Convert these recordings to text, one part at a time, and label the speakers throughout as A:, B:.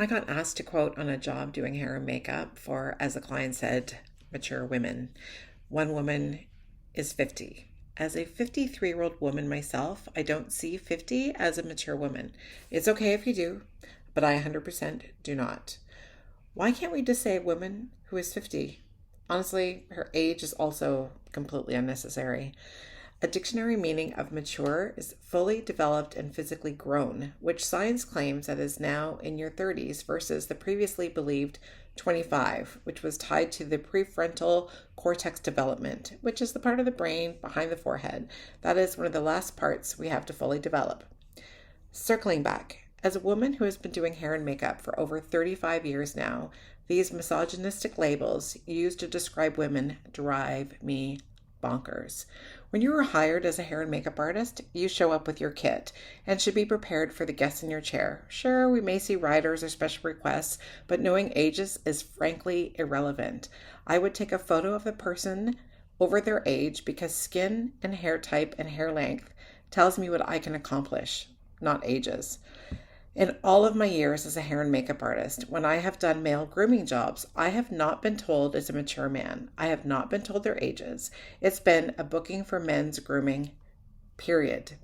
A: I got asked to quote on a job doing hair and makeup for, as the client said, mature women. One woman is 50. As a 53-year-old woman myself, I don't see 50 as a mature woman. It's okay if you do, but I 100% do not. Why can't we just say a woman who is 50? Honestly, her age is also completely unnecessary. A dictionary meaning of mature is fully developed and physically grown, which science claims that is now in your 30s versus the previously believed 25, which was tied to the prefrontal cortex development, which is the part of the brain behind the forehead. That is one of the last parts we have to fully develop. Circling back, as a woman who has been doing hair and makeup for over 35 years now, these misogynistic labels used to describe women drive me bonkers. When you are hired as a hair and makeup artist, you show up with your kit and should be prepared for the guests in your chair. Sure, we may see riders or special requests, but knowing ages is frankly irrelevant. I would take a photo of the person over their age because skin and hair type and hair length tells me what I can accomplish, not ages. In all of my years as a hair and makeup artist, when I have done male grooming jobs, I have not been told it's a mature man. I have not been told their ages. It's been a booking for men's grooming, period.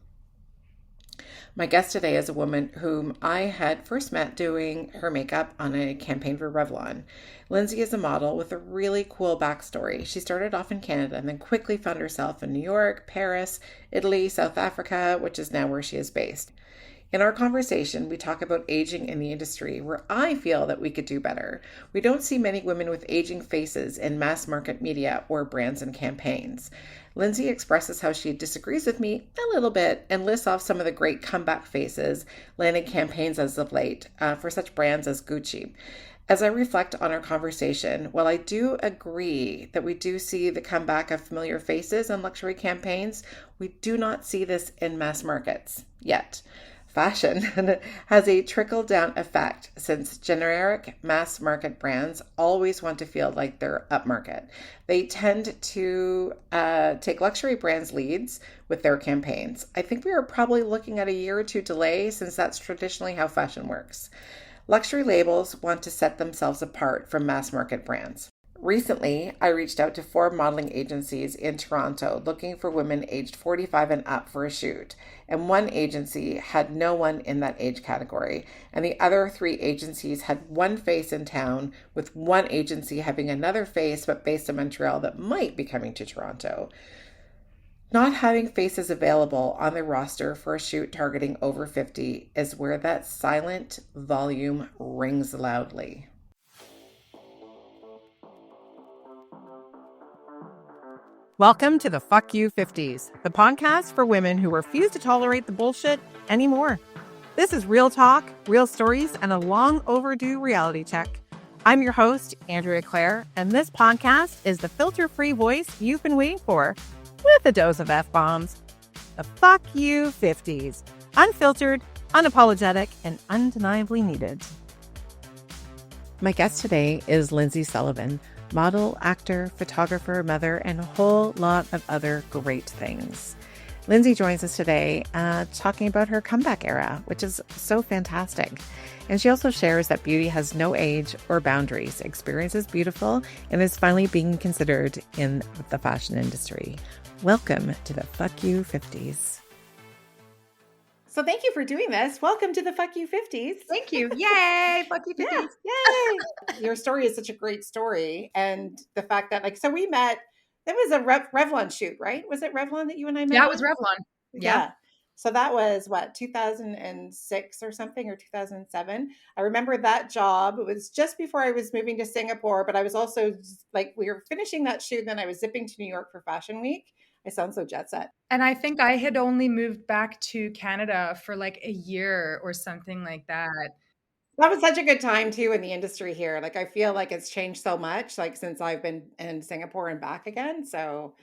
A: My guest today is a woman whom I had first met doing her makeup on a campaign for Revlon. Lindsay is a model with a really cool backstory. She started off in Canada and then quickly found herself in New York, Paris, Italy, South Africa, which is now where she is based. In our conversation, we talk about aging in the industry, where I feel that we could do better. We don't see many women with aging faces in mass market media or brands and campaigns. Lindsay expresses how she disagrees with me a little bit and lists off some of the great comeback faces landing campaigns as of late for such brands as Gucci. As I reflect on our conversation, while I do agree that we do see the comeback of familiar faces in luxury campaigns, we do not see this in mass markets yet. Fashion has a trickle-down effect since generic mass market brands always want to feel like they're upmarket. They tend to take luxury brands' leads with their campaigns. I think we are probably looking at a year or two delay since that's traditionally how fashion works. Luxury labels want to set themselves apart from mass market brands. Recently, I reached out to 4 modeling agencies in Toronto looking for women aged 45 and up for a shoot, and one agency had no one in that age category, and the other 3 agencies had one face in town, with one agency having another face but based in Montreal that might be coming to Toronto. Not having faces available on their roster for a shoot targeting over 50 is where that silent volume rings loudly.
B: Welcome to the Fuck You 50s, the podcast for women who refuse to tolerate the bullshit anymore. This is real talk, real stories, and a long overdue reality check. I'm your host, Andrea Claire, and this podcast is the filter-free voice you've been waiting for, with a dose of F-bombs. The Fuck You 50s. Unfiltered, unapologetic, and undeniably needed. My guest today is Lindsay Sullivan, model, actor, photographer, mother, and a whole lot of other great things. Lindsay joins us today talking about her comeback era, which is so fantastic. And she also shares that beauty has no age or boundaries. Experience is beautiful and is finally being considered in the fashion industry. Welcome to the Fuck You 50s. So thank you for doing this. Welcome to the Fuck You 50s.
C: Thank you. Yay. Fuck you 50s.
B: Yeah. Yay. Your story is such a great story. And the fact that, so we met, it was a Revlon shoot, right? Was it Revlon that you and I met?
C: Yeah, it was Revlon. Yeah.
B: So that was 2006 or something, or 2007. I remember that job. It was just before I was moving to Singapore, but I was also we were finishing that shoot. And then I was zipping to New York for Fashion Week. I sound so jet set.
C: And I think I had only moved back to Canada for like a year or something like that.
B: That was such a good time too in the industry here. I feel like it's changed so much, since I've been in Singapore and back again. So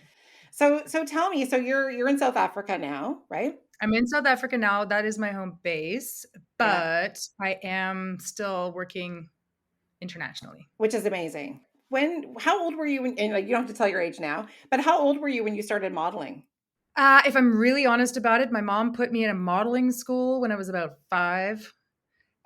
B: tell me, so you're in South Africa now, right?
C: I'm in South Africa now. That is my home base, but I am still working internationally,
B: which is amazing. How old were you? And you don't have to tell your age now, but how old were you when you started modeling?
C: If I'm really honest about it, my mom put me in a modeling school when I was about 5.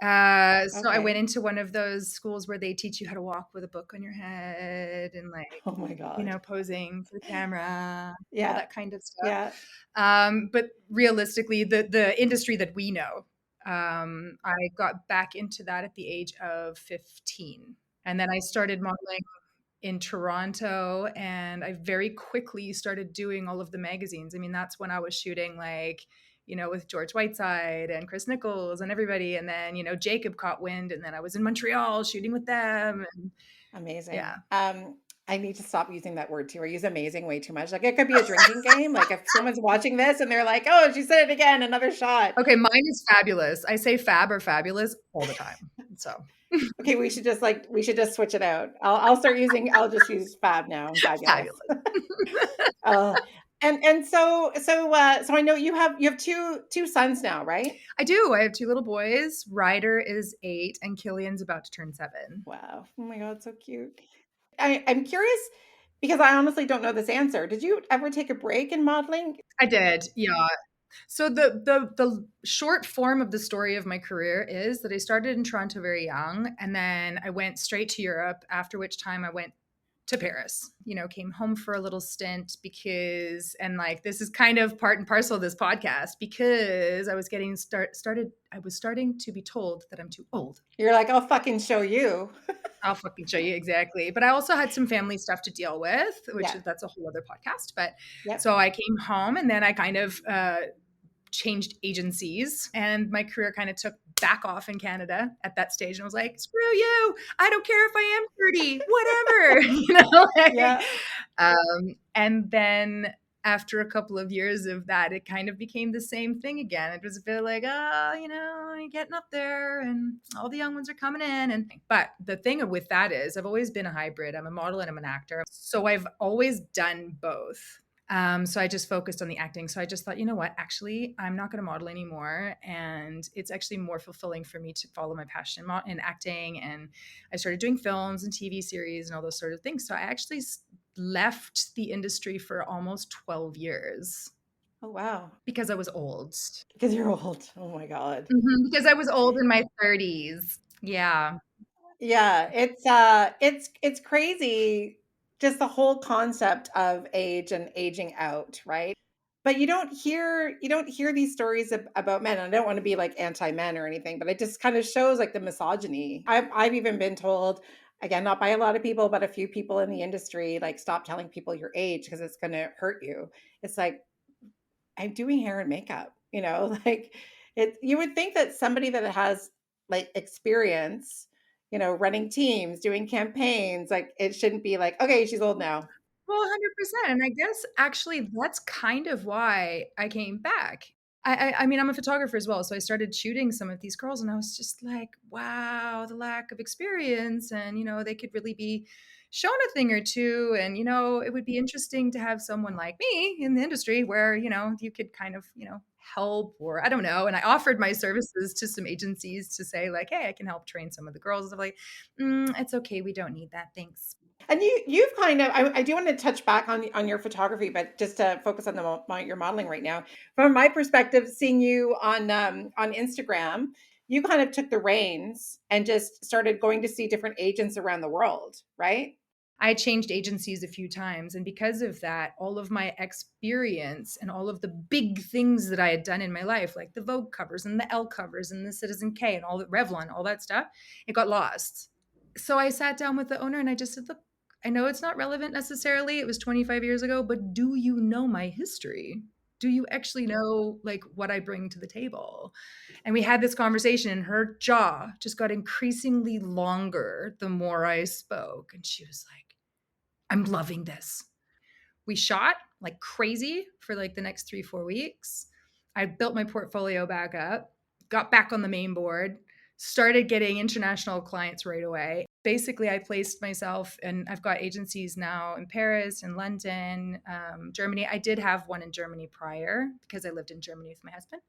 C: So I went
A: Okay.
C: into one of those schools where they teach you how to walk with a book on your head and
A: Oh my God.
C: posing for the camera, all
A: Yeah.
C: that kind of stuff.
A: Yeah.
C: But realistically, the industry that we know, I got back into that at the age of 15. And then I started modeling in Toronto, and I very quickly started doing all of the magazines. I mean, that's when I was shooting with George Whiteside and Chris Nichols and everybody. And then, Jacob caught wind, and then I was in Montreal shooting with them. And yeah.
A: Amazing. I need to stop using that word too. I use amazing way too much. Like it could be a drinking game. Like if someone's watching this and they're like, "Oh, she said it again, another shot."
C: Okay, mine is fabulous. I say fab or fabulous all the time. So
A: Okay, we should just switch it out. I'll just use fab now. Fabulous.
C: fabulous.
A: Uh, and so I know you have two sons now, right?
C: I do. I have two little boys. Ryder is 8 and Killian's about to turn 7.
A: Wow. Oh my God, so cute. I'm curious because I honestly don't know this answer. Did you ever take a break in modeling?
C: I did. Yeah. So the short form of the story of my career is that I started in Toronto very young, and then I went straight to Europe, after which time I went to Paris. Came home for a little stint because, and like this is kind of part and parcel of this podcast, because I was getting started I was starting to be told that I'm too old.
A: You're like, I'll fucking show you.
C: I'll fucking show you exactly. But I also had some family stuff to deal with,
A: Yeah.
C: that's a whole other podcast. But
A: Yep.
C: so I came home, and then I kind of changed agencies, and my career kind of took back off in Canada at that stage. And I was like, screw you. I don't care if I am 30, whatever,
A: Yeah.
C: and then after a couple of years of that, it kind of became the same thing again. It was a bit like, you're getting up there and all the young ones are coming in. But the thing with that is I've always been a hybrid. I'm a model and I'm an actor. So I've always done both. So I just focused on the acting. So I just thought, you know what, actually, I'm not going to model anymore. And it's actually more fulfilling for me to follow my passion in acting. And I started doing films and TV series and all those sort of things. So I actually left the industry for almost 12 years.
A: Oh, wow.
C: Because I was old.
A: Because you're old. Oh my God.
C: Because I was old in my 30s. Yeah.
A: Yeah, it's crazy just the whole concept of age and aging out, right? But you don't hear these stories about men. I don't want to be like anti-men or anything, but it just kind of shows like the misogyny. I've even been told, again, not by a lot of people, but a few people in the industry, like stop telling people your age because it's going to hurt you. It's like I'm doing hair and makeup, like you would think that somebody that has like experience, running teams, doing campaigns, like it shouldn't be like, okay, she's old now.
C: Well, 100%. And I guess actually that's kind of why I came back. I mean, I'm a photographer as well. So I started shooting some of these girls, and I was just like, wow, the lack of experience. And, they could really be shown a thing or two. And, it would be interesting to have someone like me in the industry where, you could kind of, help, or I don't know. And I offered my services to some agencies to say like, hey, I can help train some of the girls. I'm like, it's okay. We don't need that. Thanks.
A: And you've kind of, I do want to touch back on your photography, but just to focus on your modeling right now. From my perspective, seeing you on Instagram, you kind of took the reins and just started going to see different agents around the world, right?
C: I changed agencies a few times. And because of that, all of my experience and all of the big things that I had done in my life, like the Vogue covers and the Elle covers and the Citizen K and all the Revlon, all that stuff, it got lost. So I sat down with the owner and I just said, look, I know it's not relevant necessarily. It was 25 years ago, but do you know my history? Do you actually know like what I bring to the table? And we had this conversation, and her jaw just got increasingly longer the more I spoke. And she was like, I'm loving this. We shot like crazy for like the next 3-4 weeks. I built my portfolio back up, got back on the main board, started getting international clients right away. Basically, I placed myself, and I've got agencies now in Paris and London, Germany. I did have one in Germany prior because I lived in Germany with my husband.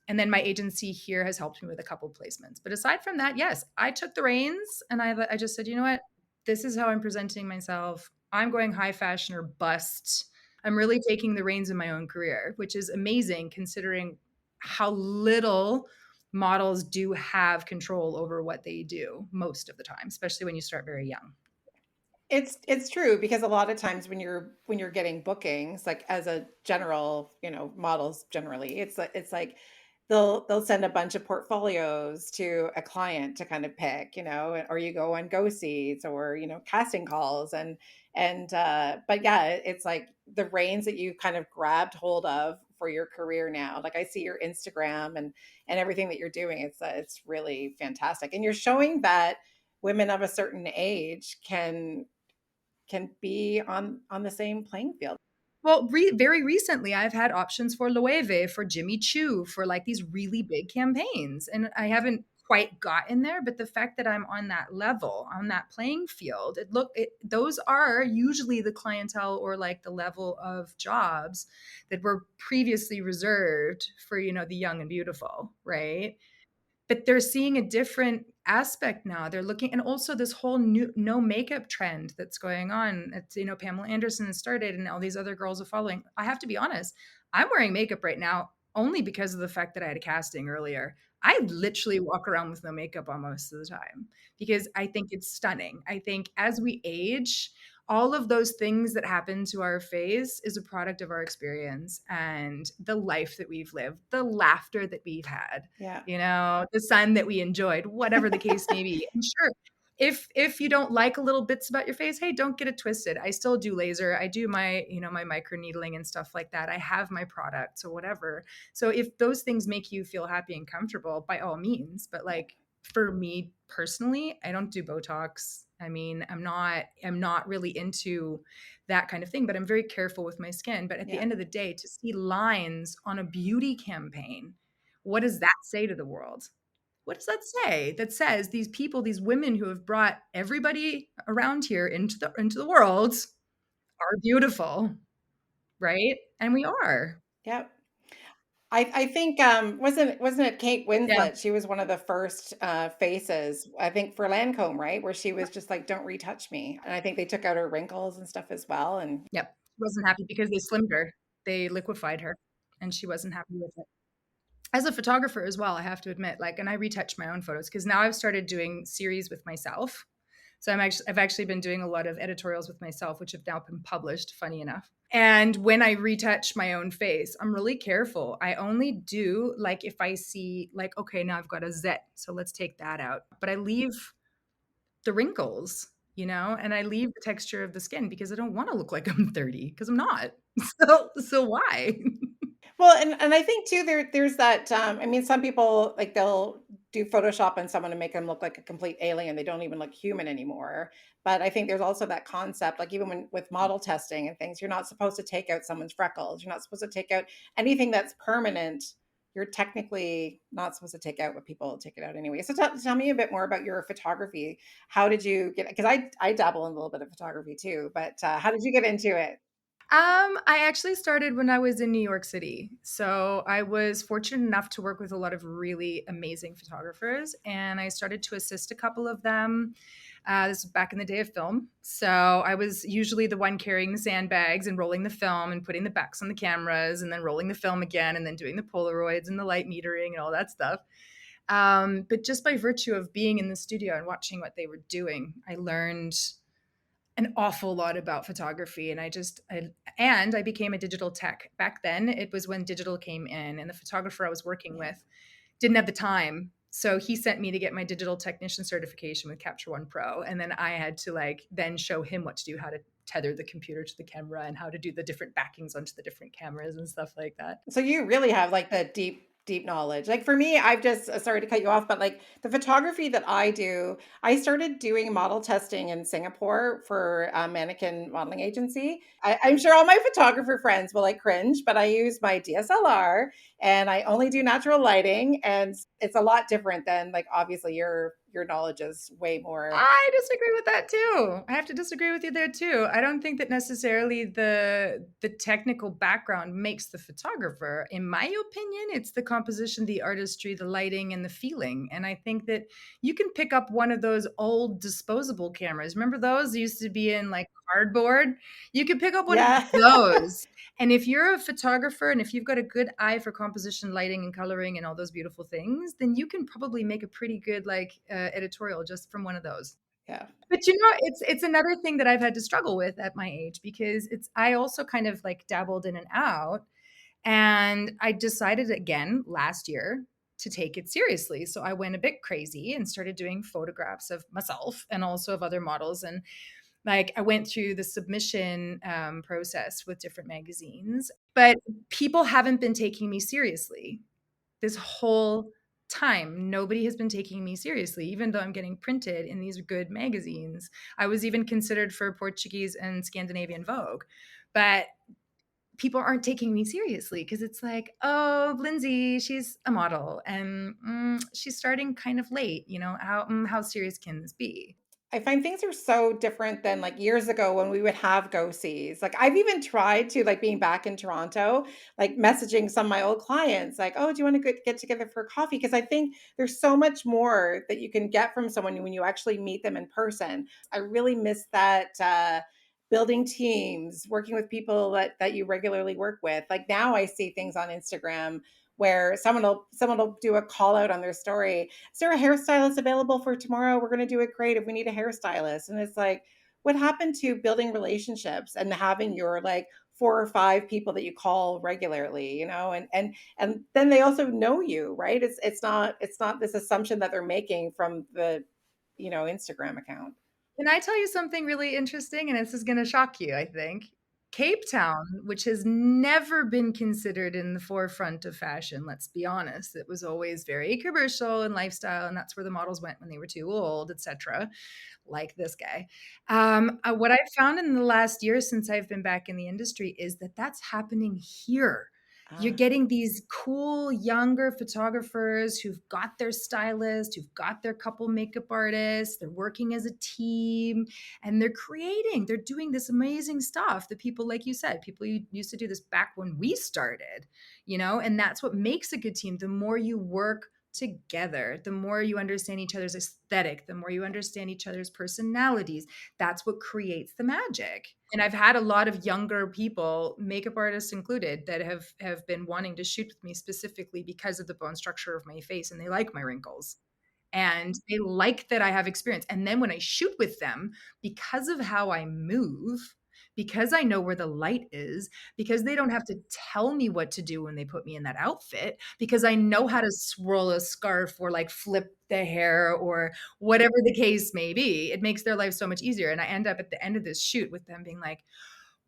C: And then my agency here has helped me with a couple of placements. But aside from that, yes, I took the reins, and I just said, you know what? This is how I'm presenting myself. I'm going high fashion or bust. I'm really taking the reins in my own career, which is amazing considering how little models do have control over what they do most of the time, especially when you start very young.
A: It's true because a lot of times when you're getting bookings, like as a general, models generally, it's like they'll send a bunch of portfolios to a client to kind of pick, or you go on go seats or, casting calls and but yeah, it's like the reins that you kind of grabbed hold of for your career now. Like I see your Instagram and everything that you're doing. It's really fantastic. And you're showing that women of a certain age can be on the same playing field.
C: Well, very recently, I've had options for Loewe, for Jimmy Choo, for like these really big campaigns. And I haven't quite gotten there, but the fact that I'm on that level, on that playing field, those are usually the clientele or like the level of jobs that were previously reserved for, the young and beautiful, right? But they're seeing a different aspect now. They're looking, and also this whole new no makeup trend that's going on. It's, Pamela Anderson has started and all these other girls are following. I have to be honest, I'm wearing makeup right now only because of the fact that I had a casting earlier. I literally walk around with no makeup on most of the time because I think it's stunning. I think as we age, all of those things that happen to our face is a product of our experience and the life that we've lived, the laughter that we've had,
A: Yeah.
C: the sun that we enjoyed, whatever the case may be. And sure, if you don't like a little bits about your face, hey, don't get it twisted. I still do laser. I do my, my micro needling and stuff like that. I have my products or whatever. So if those things make you feel happy and comfortable, by all means. But like for me personally, I don't do Botox. I mean, I'm not really into that kind of thing, but I'm very careful with my skin. But at the
A: Yeah.
C: end of the day, to see lines on a beauty campaign, what does that say to the world? What does that say? That says these people, these women who have brought everybody around here into the world are beautiful, right? And we are.
A: Yeah. I think wasn't it Kate
C: Yeah.
A: Winslet? She was one of the first faces, I think, for Lancome, right? Where she was just like, "Don't retouch me," and I think they took out her wrinkles and stuff as well. And
C: Yep. She wasn't happy because they slimmed her. They liquefied her and she wasn't happy with it. As a photographer as well, I have to admit, like, and I retouch my own photos because now I've started doing series with myself. So I've actually been doing a lot of editorials with myself, which have now been published, funny enough. And when I retouch my own face, I'm really careful. I only do like if I see like, okay, now I've got a Z, so let's take that out. But I leave the wrinkles, and I leave the texture of the skin because I don't want to look like I'm 30 because I'm not. So why?
A: well, and I think too there's that. I mean, some people like they'll do Photoshop on someone to make them look like a complete alien. They don't even look human anymore. But I think there's also that concept, like even when with model testing and things, you're not supposed to take out someone's freckles. You're not supposed to take out anything that's permanent. You're technically not supposed to take out what people take it out anyway. So tell me a bit more about your photography. How did you get? Because I dabble in a little bit of photography too, but how did you get into it?
C: I actually started when I was in New York City. So I was fortunate enough to work with a lot of really amazing photographers, and I started to assist a couple of them. This was back in the day of film. So I was usually the one carrying the sandbags and rolling the film and putting the backs on the cameras and then rolling the film again and then doing the Polaroids and the light metering and all that stuff. But just by virtue of being in the studio and watching what they were doing, I learned an awful lot about photography, and I became a digital tech. Back then it was when digital came in, and the photographer I was working with didn't have the time, so he sent me to get my digital technician certification with Capture One Pro, and then I had to like then show him what to do, how to tether the computer to the camera and how to do the different backings onto the different cameras and stuff like that.
A: So you really have like the deep knowledge. Like for me, I've just sorry to cut you off, but like the photography that I do, I started doing model testing in Singapore for a mannequin modeling agency. I'm sure all my photographer friends will like cringe, but I use my DSLR and I only do natural lighting, and it's a lot different than like obviously your knowledge is way more.
C: I disagree with that too. I have to disagree with you there too. I don't think that necessarily the technical background makes the photographer. In my opinion, it's the composition, the artistry, the lighting, and the feeling. And I think that you can pick up one of those old disposable cameras. Remember those? They used to be in like cardboard. You could pick up one of
A: Yeah.
C: those. And if you're a photographer and if you've got a good eye for composition, lighting, and coloring and all those beautiful things, then you can probably make a pretty good editorial just from one of those.
A: Yeah.
C: But you know, it's another thing that I've had to struggle with at my age because I also kind of like dabbled in and out, and I decided again last year to take it seriously. So I went a bit crazy and started doing photographs of myself and also of other models. And like I went through the submission process with different magazines, but people haven't been taking me seriously this whole time. Nobody has been taking me seriously, even though I'm getting printed in these good magazines. I was even considered for Portuguese and Scandinavian Vogue, but people aren't taking me seriously because it's like, oh, Lindsay, she's a model and she's starting kind of late. You know, how serious can this be?
A: I find things are so different than like years ago when we would have go-sees. Like I've even tried to, like being back in Toronto, like messaging some of my old clients, like, oh, do you want to get together for coffee? Because I think there's so much more that you can get from someone when you actually meet them in person. I really miss that building teams, working with people that you regularly work with. Like now I see things on Instagram where someone will do a call out on their story. Is there a hairstylist available for tomorrow? We're going to do it great if we need a hairstylist. And it's like, what happened to building relationships and having your like 4 or 5 people that you call regularly, and then they also know you, right? It's not this assumption that they're making from the, Instagram account.
C: Can I tell you something really interesting? And this is going to shock you, I think. Cape Town, which has never been considered in the forefront of fashion, let's be honest. It was always very commercial and lifestyle, and that's where the models went when they were too old, etc. Like this guy. What I've found in the last year since I've been back in the industry is that that's happening here. You're
A: Ah,
C: getting these cool younger photographers who've got their stylist, who've got their couple makeup artists, they're working as a team and they're doing this amazing stuff that people, like you said, people used to do this back when we started, and that's what makes a good team. The more you work together, the more you understand each other's aesthetic, the more you understand each other's personalities. That's what creates the magic. And I've had a lot of younger people, makeup artists included, that have been wanting to shoot with me specifically because of the bone structure of my face, and they like my wrinkles and they like that I have experience. And then when I shoot with them, because of how I move, because I know where the light is, because they don't have to tell me what to do when they put me in that outfit, because I know how to swirl a scarf or like flip the hair or whatever the case may be, it makes their life so much easier. And I end up at the end of this shoot with them being like,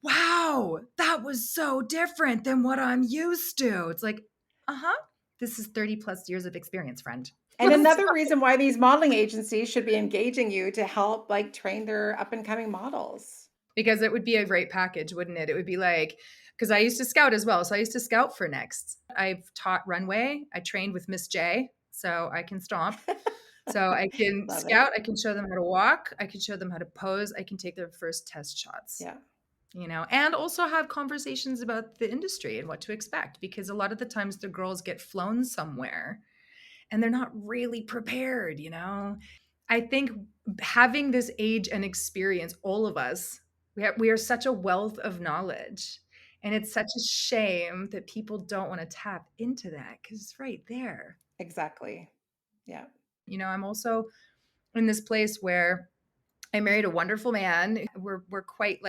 C: wow, that was so different than what I'm used to. It's like, uh-huh, this is 30 plus years of experience, friend.
A: and another reason why these modeling agencies should be engaging you to help like train their up and coming models.
C: Because it would be a great package, wouldn't it? It would be like, because I used to scout as well. So I used to scout for Next. I've taught runway. I trained with Miss J, so I can stomp. So I can
A: Love it.
C: scout. I can show them how to walk. I can show them how to pose. I can take their first test shots.
A: Yeah.
C: And also have conversations about the industry and what to expect, because a lot of the times the girls get flown somewhere and they're not really prepared. I think having this age and experience, all of us, we are such a wealth of knowledge. And it's such a shame that people don't want to tap into that because it's right there.
A: Exactly. Yeah.
C: I'm also in this place where I married a wonderful man. We're quite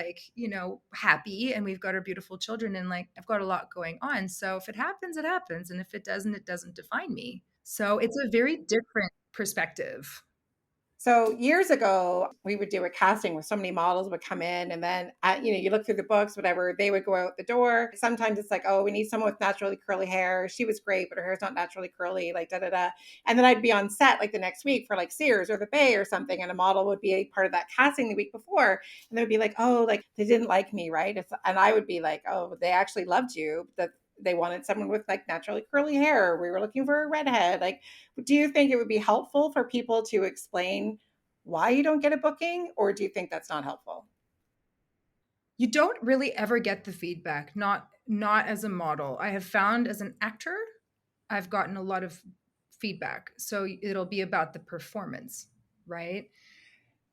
C: happy, and we've got our beautiful children, and like I've got a lot going on. So if it happens, it happens. And if it doesn't define me. So it's a very different perspective.
A: So years ago, we would do a casting where so many models would come in, and then you look through the books, whatever, they would go out the door. Sometimes it's like, oh, we need someone with naturally curly hair. She was great, but her hair's not naturally curly, like da da da. And then I'd be on set like the next week for like Sears or the Bay or something, and a model would be a part of that casting the week before, and they would be like, oh, like they didn't like me, right? And I would be like, oh, they actually loved you. they wanted someone with like naturally curly hair. We were looking for a redhead. Like, do you think it would be helpful for people to explain why you don't get a booking, or do you think that's not helpful?
C: You don't really ever get the feedback, not as a model. I have found as an actor, I've gotten a lot of feedback. So it'll be about the performance, right?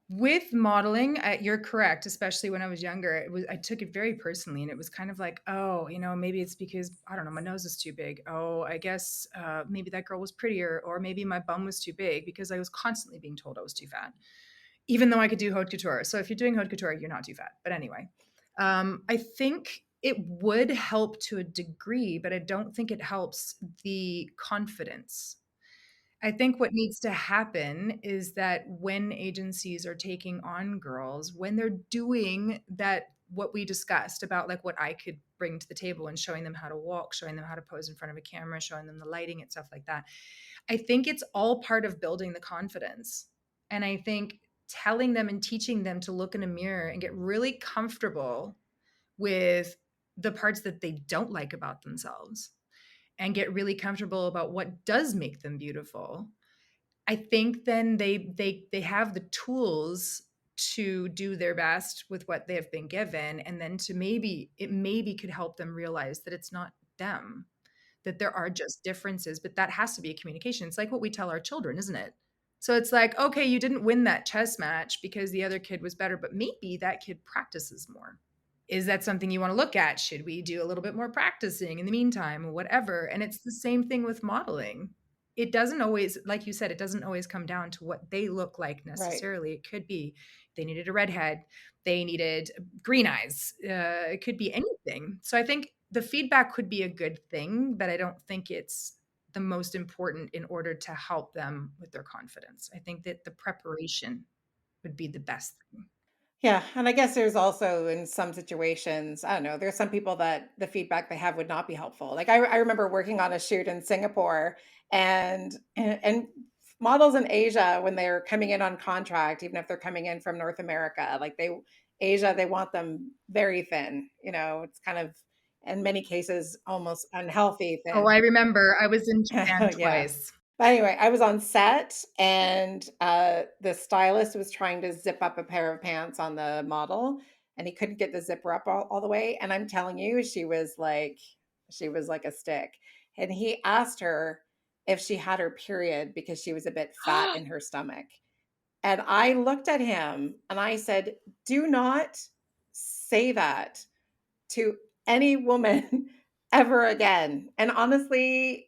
C: With modeling, you're correct, especially when I was younger. I took it very personally, and it was kind of like, oh, maybe it's because, I don't know, my nose is too big. Oh, I guess maybe that girl was prettier, or maybe my bum was too big, because I was constantly being told I was too fat, even though I could do haute couture. So if you're doing haute couture, you're not too fat. But anyway, I think it would help to a degree, but I don't think it helps the confidence. I think what needs to happen is that when agencies are taking on girls, when they're doing that, what we discussed about like what I could bring to the table and showing them how to walk, showing them how to pose in front of a camera, showing them the lighting and stuff like that. I think it's all part of building the confidence. And I think telling them and teaching them to look in a mirror and get really comfortable with the parts that they don't like about themselves and get really comfortable about what does make them beautiful. I think then they have the tools to do their best with what they have been given, and then to maybe could help them realize that it's not them, that there are just differences, but that has to be a communication. It's like what we tell our children, isn't it? So it's like, okay, you didn't win that chess match because the other kid was better, but maybe that kid practices more. Is that something you want to look at? Should we do a little bit more practicing in the meantime, or whatever? And it's the same thing with modeling. It doesn't always, like you said, it doesn't always come down to what they look like
A: Right.
C: necessarily. It could be they needed a redhead, they needed green eyes. It could be anything. So I think the feedback could be a good thing, but I don't think it's the most important in order to help them with their confidence. I think that the preparation would be the best thing.
A: Yeah, and I guess there's also in some situations, I don't know, there's some people that the feedback they have would not be helpful. Like I remember working on a shoot in Singapore, and models in Asia, when they're coming in on contract, even if they're coming in from North America, like Asia, they want them very thin. It's kind of in many cases almost unhealthy
C: Oh,
A: thin.
C: I remember. I was in Japan
A: Yeah.
C: twice.
A: But anyway, I was on set, and the stylist was trying to zip up a pair of pants on the model, and he couldn't get the zipper up all the way. And I'm telling you, she was like a stick. And he asked her if she had her period because she was a bit fat in her stomach. And I looked at him and I said, "Do not say that to any woman ever again." And honestly,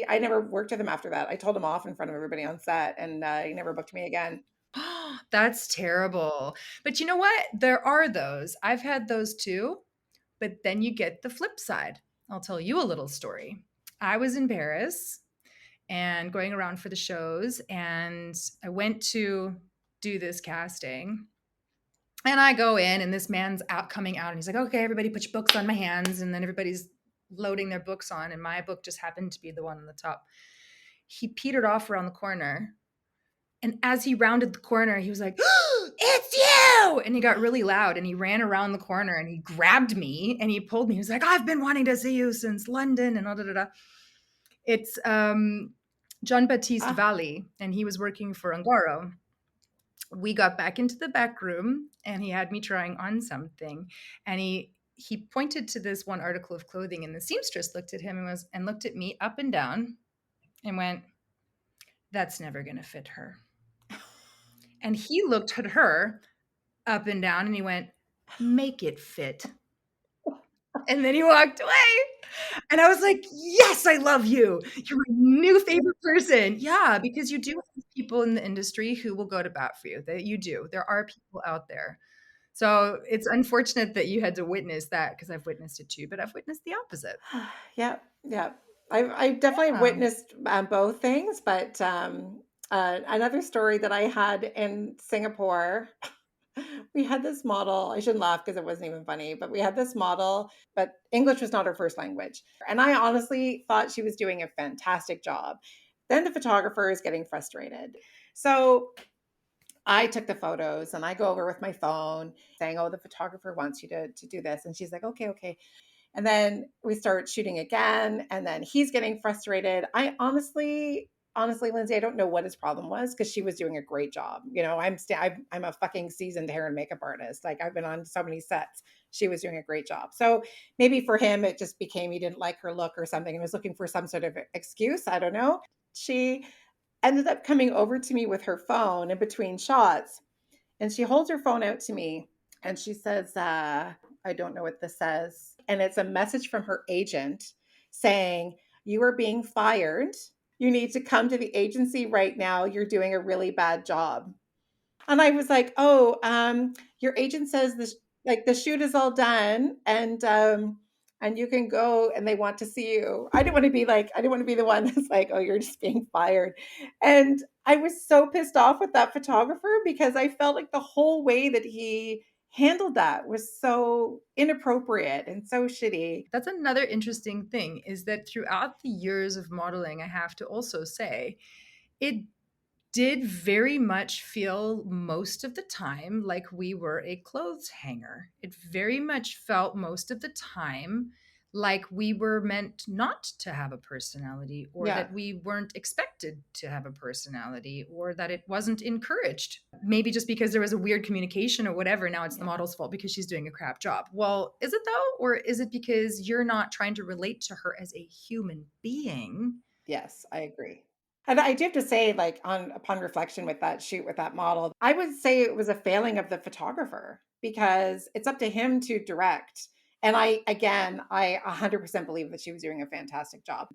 A: I never worked with him after that. I told him off in front of everybody on set, and he never booked me again.
C: That's terrible. But you know what? There are those. I've had those too. But then you get the flip side. I'll tell you a little story. I was in Paris and going around for the shows, and I went to do this casting. And I go in, and this man's out coming out, and he's like, "Okay, everybody put your books on my hands." And then everybody's loading their books on, and my book just happened to be the one on the top. He petered off around the corner. And as he rounded the corner, he was like, "It's you!" And he got really loud, and he ran around the corner, and he grabbed me and he pulled me. He was like, "I've been wanting to see you since London," and all da da da. It's Jean-Baptiste
A: Ah,
C: Valli, and he was working for Ungaro. We got back into the back room, and he had me trying on something, and he pointed to this one article of clothing, and the seamstress looked at him and looked at me up and down and went, "That's never going to fit her." And he looked at her up and down and he went, "Make it fit." And then he walked away. And I was like, "Yes, I love you. You're my new favorite person." Yeah, because you do have people in the industry who will go to bat for you. That you do. There are people out there. So it's unfortunate that you had to witness that, because I've witnessed it too, but I've witnessed the opposite.
A: yeah, yeah. I definitely
C: Yeah.
A: witnessed both things, but another story that I had in Singapore, we had this model. I shouldn't laugh because it wasn't even funny, but we had this model, but English was not her first language. And I honestly thought she was doing a fantastic job. Then the photographer is getting frustrated. So I took the photos and I go over with my phone saying, "Oh, the photographer wants you to do this." And she's like, "Okay, okay." And then we start shooting again, and then he's getting frustrated. I honestly, Lindsay, I don't know what his problem was because she was doing a great job. I'm a fucking seasoned hair and makeup artist. Like I've been on so many sets. She was doing a great job. So maybe for him, it just became he didn't like her look or something and was looking for some sort of excuse. I don't know. She ended up coming over to me with her phone in between shots, and she holds her phone out to me and she says, I don't know what this says. And it's a message from her agent saying, "You are being fired. You need to come to the agency right now. You're doing a really bad job." And I was like, "Oh, your agent says this, like the shoot is all done, and you can go, and they want to see you." I didn't want to be the one that's like, "Oh, you're just being fired." And I was so pissed off with that photographer because I felt like the whole way that he handled that was so inappropriate and so shitty.
C: That's another interesting thing, is that throughout the years of modeling, I have to also say, it did very much feel most of the time like we were a clothes hanger. It very much felt most of the time like we were meant not to have a personality, or
A: Yeah.
C: that we weren't expected to have a personality, or that it wasn't encouraged. Maybe just because there was a weird communication or whatever, now it's the model's fault because she's doing a crap job. Well, is it though? Or is it because you're not trying to relate to her as a human being?
A: Yes, I agree. And I do have to say, like, on upon reflection with that shoot with that model, I would say it was a failing of the photographer because it's up to him to direct. And I 100% believe that she was doing a fantastic job.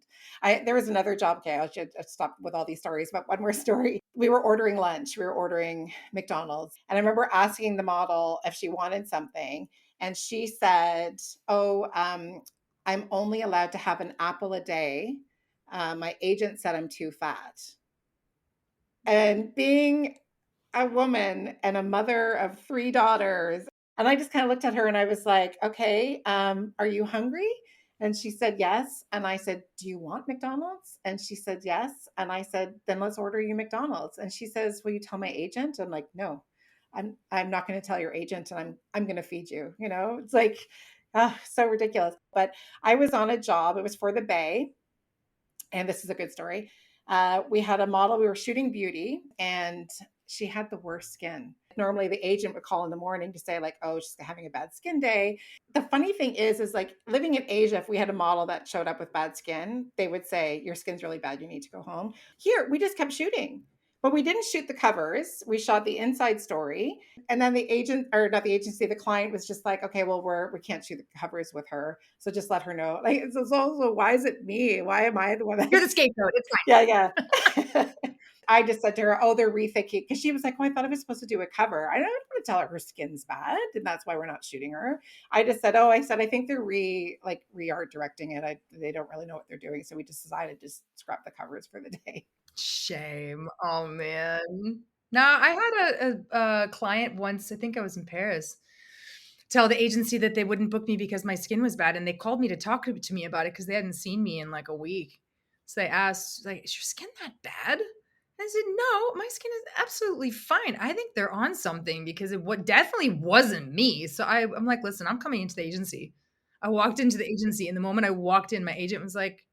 A: There was another job. Okay, I should stop with all these stories, but one more story. We were ordering lunch. We were ordering McDonald's, and I remember asking the model if she wanted something, and she said, "Oh, I'm only allowed to have an apple a day. My agent said I'm too fat." And being a woman and a mother of three daughters, and I just kind of looked at her and I was like, "Okay, are you hungry?" And she said, "Yes." And I said, "Do you want McDonald's?" And she said, "Yes." And I said, "Then let's order you McDonald's." And she says, "Will you tell my agent?" I'm like, "No, I'm not going to tell your agent, and I'm going to feed you." It's like, so ridiculous. But I was on a job. It was for the Bay, and this is a good story. We had a model, we were shooting beauty, and she had the worst skin. Normally, the agent would call in the morning to say, like, "Oh, she's having a bad skin day." The funny thing is like living in Asia, if we had a model that showed up with bad skin, they would say, "Your skin's really bad. You need to go home." Here, we just kept shooting. But we didn't shoot the covers. We shot the inside story. And then the agent, or not the agency, the client was just like, "Okay, well, we can't shoot the covers with her. So just let her know." Like, it's also, why is it me? Why am I the one
C: You're
A: that,
C: the scapegoat. It's fine.
A: yeah, yeah. I just said to her, "Oh, they're rethinking," because she was like, "Oh, I thought I was supposed to do a cover." I don't want to tell her her skin's bad, and that's why we're not shooting her. I just said, "Oh," I said, "I think they're re-art directing it. They don't really know what they're doing, so we just decided to just scrap the covers for the day."
C: Shame. Oh man. No, I had a client once, I think I was in Paris, tell the agency that they wouldn't book me because my skin was bad. And they called me to talk to me about it because they hadn't seen me in like a week. So they asked, like, "Is your skin that bad?" I said, "No, my skin is absolutely fine. I think they're on something because it what definitely wasn't me." So I'm like, "Listen, I'm coming into the agency." I walked into the agency, and the moment I walked in, my agent was like,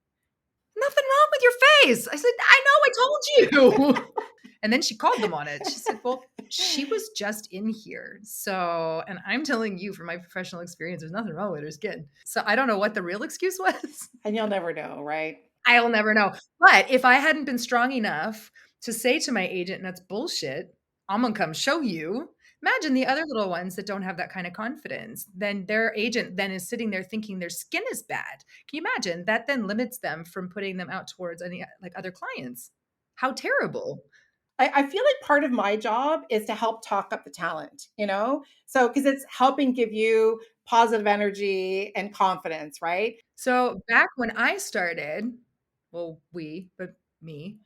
C: "Nothing wrong with your face." I said, "I know, I told you." And then she called them on it. She said, "Well, she was just in here. So, and I'm telling you from my professional experience, there's nothing wrong with her skin." So I don't know what the real excuse was.
A: And you'll never know, right?
C: I'll never know. But if I hadn't been strong enough to say to my agent, "That's bullshit, I'm going to come show you." Imagine the other little ones that don't have that kind of confidence. Then their agent then is sitting there thinking their skin is bad. Can you imagine? That then limits them from putting them out towards any like other clients. How terrible.
A: I feel like part of my job is to help talk up the talent. So, because it's helping give you positive energy and confidence, right?
C: So back when I started, well, but me,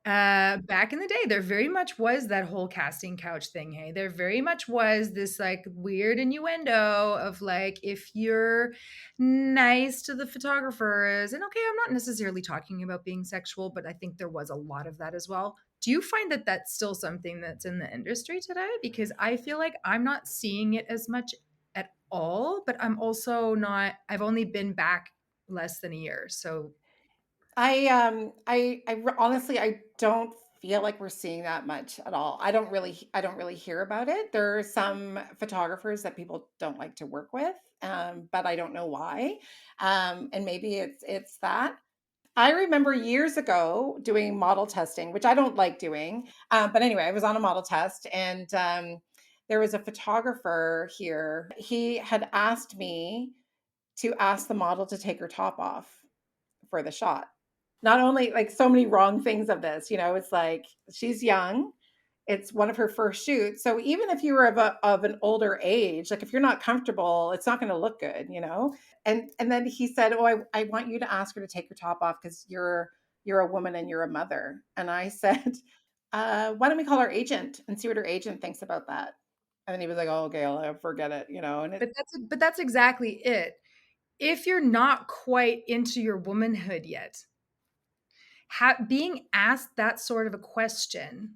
C: back in the day, there very much was that whole casting couch thing. Hey, there very much was this like weird innuendo of like, if you're nice to the photographers, and okay, I'm not necessarily talking about being sexual, but I think there was a lot of that as well. Do you find that that's still something that's in the industry today? Because I feel like I'm not seeing it as much at all, but I'm also not, I've only been back less than a year. So
A: Honestly, I don't feel like we're seeing that much at all. I don't really hear about it. There are some photographers that people don't like to work with, but I don't know why. And maybe it's that. I remember years ago doing model testing, which I don't like doing. But anyway, I was on a model test, and there was a photographer here. He had asked me to ask the model to take her top off for the shot. Not only like so many wrong things of this, you know, it's like she's young. It's one of her first shoots. So even if you were of an older age, like if you're not comfortable, it's not going to look good, you know? And then he said, "Oh, I want you to ask her to take her top off because you're a woman and you're a mother." And I said, why don't we call our agent and see what her agent thinks about that? And then he was like, "Oh, okay, I'll forget it," you know. And it,
C: but that's exactly it. If you're not quite into your womanhood yet, being asked that sort of a question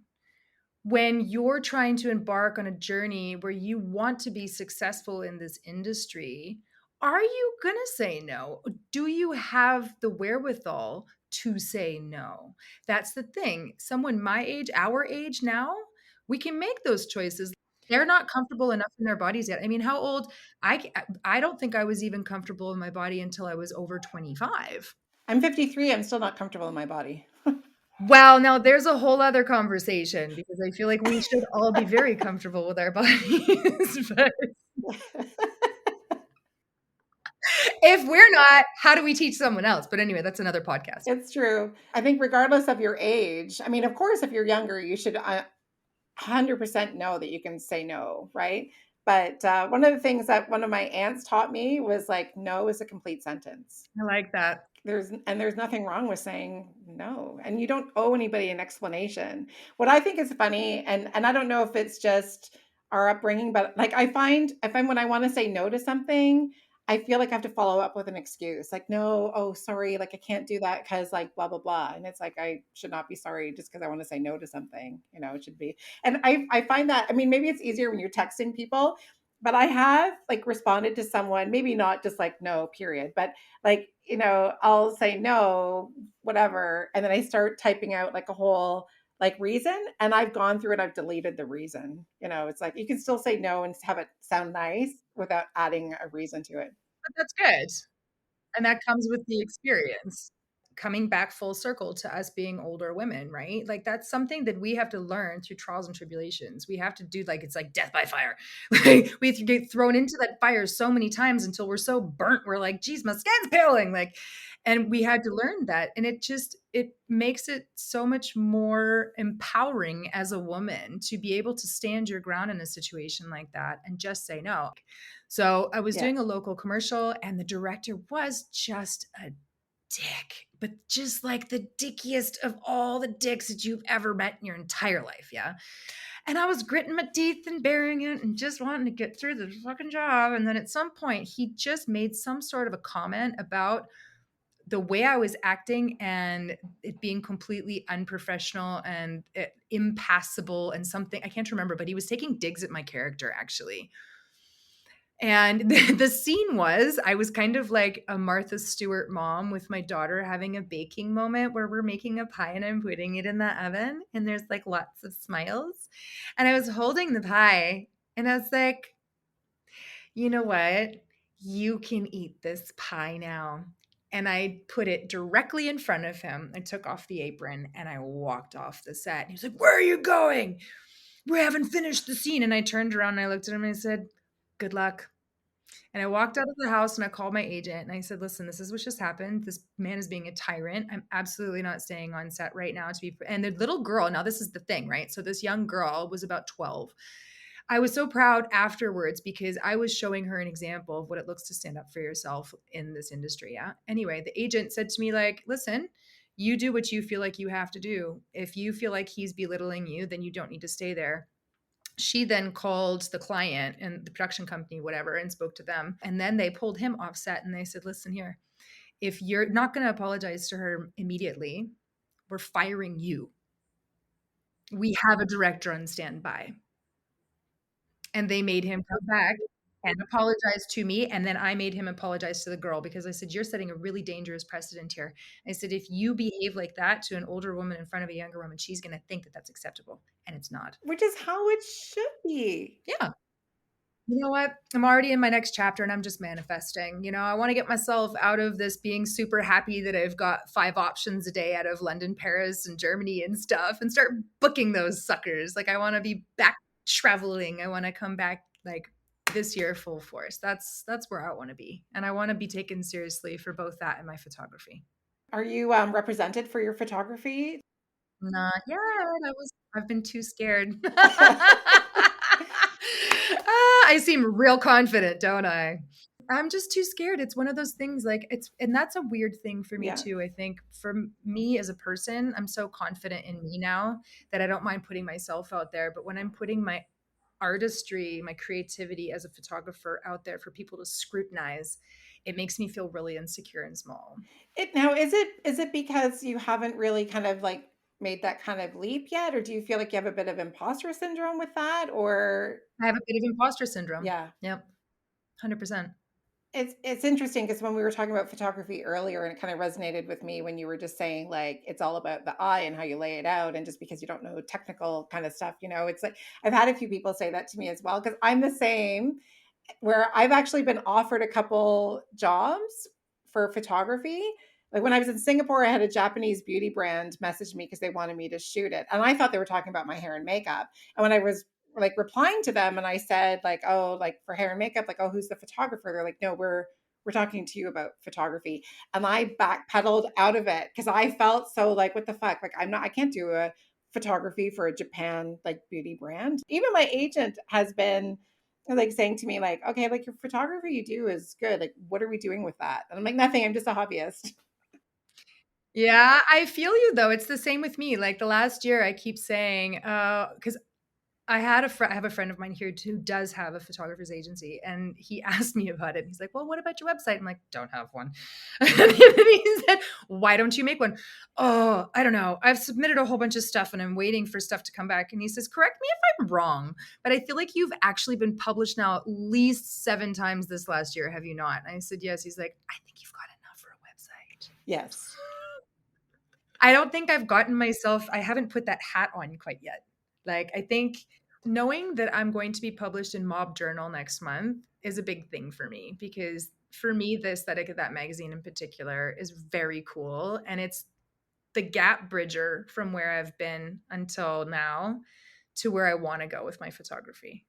C: when you're trying to embark on a journey where you want to be successful in this industry, are you going to say no? Do you have the wherewithal to say no? That's the thing. Someone my age, our age now, we can make those choices. They're not comfortable enough in their bodies yet. I mean, how old? I don't think I was even comfortable in my body until I was over 25.
A: I'm 53. I'm still not comfortable in my body.
C: Well, now there's a whole other conversation because I feel like we should all be very comfortable with our bodies. But if we're not, how do we teach someone else? But anyway, that's another podcast.
A: It's true. I think regardless of your age, I mean, of course, if you're younger, you should 100% know that you can say no, right? But one of the things that one of my aunts taught me was like, no is a complete sentence.
C: I like that.
A: There's nothing wrong with saying no, and you don't owe anybody an explanation. What I think is funny, and I don't know if it's just our upbringing, but like I find when I want to say no to something, I feel like I have to follow up with an excuse, like no, oh sorry, like I can't do that because like blah blah blah, and it's like I should not be sorry just because I want to say no to something, you know, it should be. And I find that, I mean, maybe it's easier when you're texting people, but I have like responded to someone, maybe not just like no period, but like, you know, I'll say no, whatever, and then I start typing out like a whole like reason, and I've gone through and I've deleted the reason. You know, it's like you can still say no and have it sound nice without adding a reason to it.
C: But that's good. And that comes with the experience. Coming back full circle to us being older women, right? Like that's something that we have to learn through trials and tribulations. We have to do like it's like death by fire. Like we get thrown into that fire so many times until we're so burnt. We're like, geez, my skin's peeling. Like, and we had to learn that. And it makes it so much more empowering as a woman to be able to stand your ground in a situation like that and just say no. So I was
A: Yeah.
C: doing a local commercial and the director was just a dick, but just like the dickiest of all the dicks that you've ever met in your entire life. Yeah. And I was gritting my teeth and bearing it and just wanting to get through the fucking job. And then at some point, he just made some sort of a comment about the way I was acting and it being completely unprofessional and impassable and something I can't remember, but he was taking digs at my character actually. And the scene was, I was kind of like a Martha Stewart mom with my daughter having a baking moment where we're making a pie and I'm putting it in the oven and there's like lots of smiles. And I was holding the pie and I was like, you know what? You can eat this pie now. And I put it directly in front of him. I took off the apron and I walked off the set. He was like, "Where are you going? We haven't finished the scene." And I turned around and I looked at him and I said, "Good luck." And I walked out of the house and I called my agent and I said, "Listen, this is what just happened. This man is being a tyrant. I'm absolutely not staying on set right now to be." And the little girl, now this is the thing, right? So this young girl was about 12. I was so proud afterwards because I was showing her an example of what it looks to stand up for yourself in this industry. Yeah. Anyway, the agent said to me, like, "Listen, you do what you feel like you have to do. If you feel like he's belittling you, then you don't need to stay there." She then called the client and the production company, whatever, and spoke to them. And then they pulled him off set and they said, "Listen here, if you're not going to apologize to her immediately, we're firing you. We have a director on standby." And they made him come back. and apologized to me. And then I made him apologize to the girl because I said, you're setting a really dangerous precedent here. I said, if you behave like that to an older woman in front of a younger woman, she's going to think that that's acceptable. And it's not.
A: Which is how it should be.
C: Yeah. You know what? I'm already in my next chapter and I'm just manifesting. I want to get myself out of this being super happy that I've got 5 options a day out of London, Paris, and Germany and stuff and start booking those suckers. Like, I want to be back traveling. I want to come back like this year full force. That's where I want to be. And I want to be taken seriously for both that and my photography.
A: Are you represented for your photography?
C: Not yet. I've been too scared. I seem real confident, don't I? I'm just too scared. It's one of those things and that's a weird thing for me
A: Yeah.
C: too. I think for me as a person, I'm so confident in me now that I don't mind putting myself out there. But when I'm putting my artistry, my creativity as a photographer out there for people to scrutinize, it makes me feel really insecure and small.
A: Now, is it because you haven't really kind of like made that kind of leap yet, or do you feel like you have a bit of imposter syndrome with that, or
C: I have a bit of imposter syndrome.
A: yeah?
C: Yep. 100%.
A: It's interesting because when we were talking about photography earlier, and it kind of resonated with me when you were just saying like it's all about the eye and how you lay it out, and just because you don't know technical kind of stuff, it's like I've had a few people say that to me as well because I'm the same, where I've actually been offered a couple jobs for photography. Like when I was in Singapore, I had a Japanese beauty brand message me because they wanted me to shoot it, and I thought they were talking about my hair and makeup. And when I was like replying to them and I said like, oh, like for hair and makeup, like, oh, who's the photographer? They're like, no, we're talking to you about photography. And I backpedaled out of it because I felt so like, what the fuck? Like I can't do a photography for a Japan like beauty brand. Even my agent has been like saying to me like, okay, like your photography you do is good. Like, what are we doing with that? And I'm like, nothing, I'm just a hobbyist.
C: Yeah, I feel you though. It's the same with me. Like the last year I keep saying, because I have a friend of mine here who does have a photographer's agency, and he asked me about it. He's like, "Well, what about your website?" I'm like, "Don't have one." And he said, "Why don't you make one?" "Oh, I don't know. I've submitted a whole bunch of stuff, and I'm waiting for stuff to come back." And he says, "Correct me if I'm wrong, but I feel like you've actually been published now at least 7 times this last year, have you not?" And I said, "Yes." He's like, "I think you've got enough for a website."
A: Yes.
C: I don't think I haven't put that hat on quite yet. Like, I think knowing that I'm going to be published in Mob Journal next month is a big thing for me because for me, the aesthetic of that magazine in particular is very cool. And it's the gap bridger from where I've been until now to where I want to go with my photography.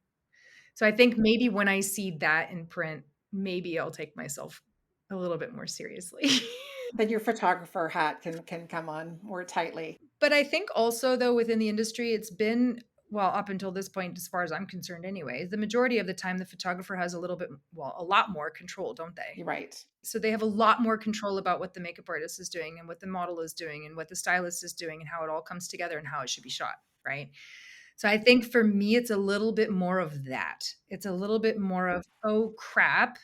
C: So I think maybe when I see that in print, maybe I'll take myself a little bit more seriously.
A: Then your photographer hat can come on more tightly.
C: But I think also, though, within the industry, it's been, well, up until this point, as far as I'm concerned, anyway, the majority of the time, the photographer has a lot more control, don't they?
A: You're right.
C: So they have a lot more control about what the makeup artist is doing and what the model is doing and what the stylist is doing and how it all comes together and how it should be shot, right? So I think for me, it's a little bit more of that. It's a little bit more of, oh crap,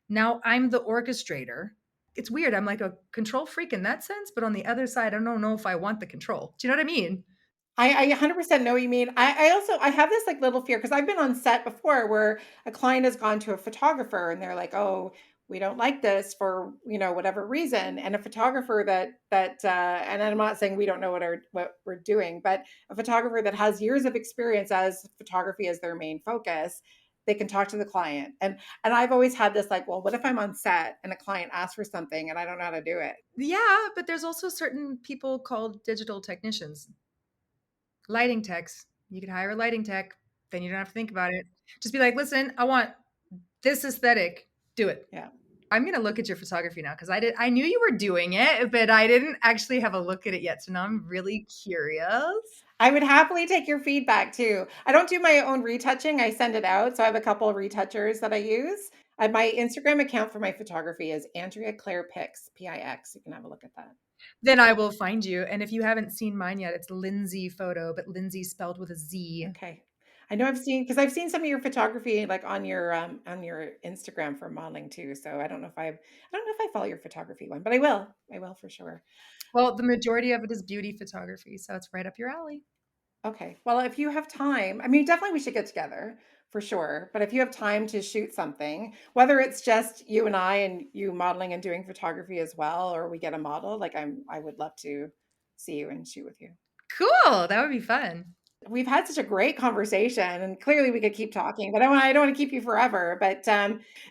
C: now I'm the orchestrator. It's weird. I'm like a control freak in that sense, but on the other side, I don't know if I want the control. Do you know what I mean?
A: I 100% know what you mean. I also I have this like little fear because I've been on set before where a client has gone to a photographer and they're like, "Oh, we don't like this for whatever reason," and a photographer and I'm not saying we don't know what we're doing, but a photographer that has years of experience as photography as their main focus, they can talk to the client. And I've always had this like, well, what if I'm on set and a client asks for something and I don't know how to do it?
C: Yeah, but there's also certain people called digital technicians, lighting techs. You could hire a lighting tech, then you don't have to think about it. Just be like, listen, I want this aesthetic. Do it.
A: Yeah.
C: I'm gonna look at your photography now because I knew you were doing it, but I didn't actually have a look at it yet. So now I'm really curious.
A: I would happily take your feedback too. I don't do my own retouching. I send it out. So I have a couple of retouchers that I use. My Instagram account for my photography is Andrea Claire Pix, Pix. You can have a look at that.
C: Then I will find you. And if you haven't seen mine yet, it's Lindsay photo, but Lindsay spelled with a Z.
A: Okay. I know I've seen some of your photography like on your Instagram for modeling too. So I don't know if I follow your photography one, but I will. I will for sure.
C: Well, the majority of it is beauty photography, so it's right up your alley.
A: Okay. Well, if you have time, I mean, definitely we should get together for sure. But if you have time to shoot something, whether it's just you and I and you modeling and doing photography as well, or we get a model, like I would love to see you and shoot with you.
C: Cool. That would be fun.
A: We've had such a great conversation, and clearly we could keep talking, but I don't want to keep you forever. But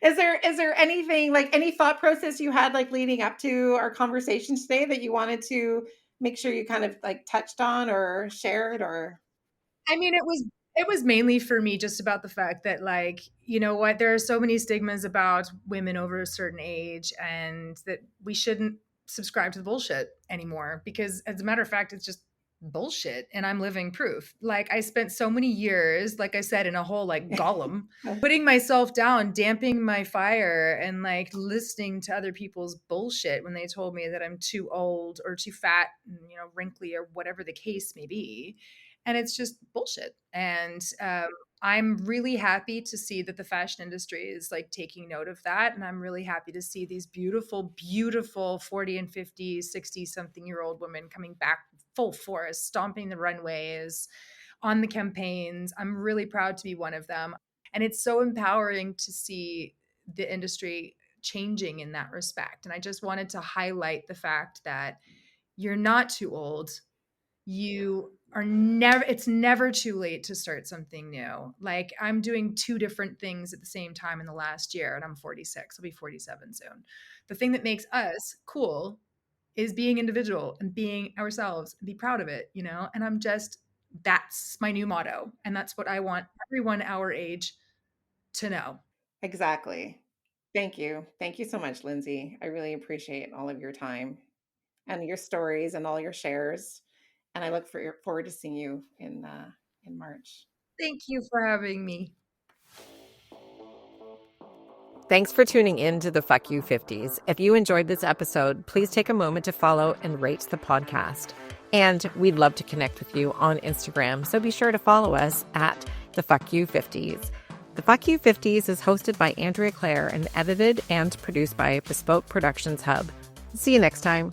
A: is there anything like any thought process you had like leading up to our conversation today that you wanted to make sure you kind of like touched on or shared or
C: I mean, it was mainly for me just about the fact that, like, you know what, there are so many stigmas about women over a certain age, and that we shouldn't subscribe to the bullshit anymore, because as a matter of fact, it's just bullshit, and I'm living proof. Like, I spent so many years, like I said, in a hole like Gollum, putting myself down, damping my fire, and like listening to other people's bullshit when they told me that I'm too old or too fat, and, wrinkly, or whatever the case may be. And it's just bullshit. And I'm really happy to see that the fashion industry is like taking note of that. And I'm really happy to see these beautiful, beautiful 40 and 50, 60 something year old women coming back full force, stomping the runways, on the campaigns. I'm really proud to be one of them. And it's so empowering to see the industry changing in that respect. And I just wanted to highlight the fact that you're not too old. You are never, it's never too late to start something new. Like, I'm doing two different things at the same time in the last year, and I'm 46. I'll be 47 soon. The thing that makes us cool is being individual and being ourselves and be proud of it, And that's my new motto. And that's what I want everyone our age to know.
A: exactly. Thank you. Thank you so much, Lindsay. I really appreciate all of your time and your stories and all your shares. And I look forward to seeing you in March.
C: Thank you for having me.
B: Thanks for tuning in to the Fuck You 50s. If you enjoyed this episode, please take a moment to follow and rate the podcast. And we'd love to connect with you on Instagram, so be sure to follow us at the Fuck You 50s. The Fuck You 50s is hosted by Andrea Claire and edited and produced by Bespoke Productions Hub. See you next time.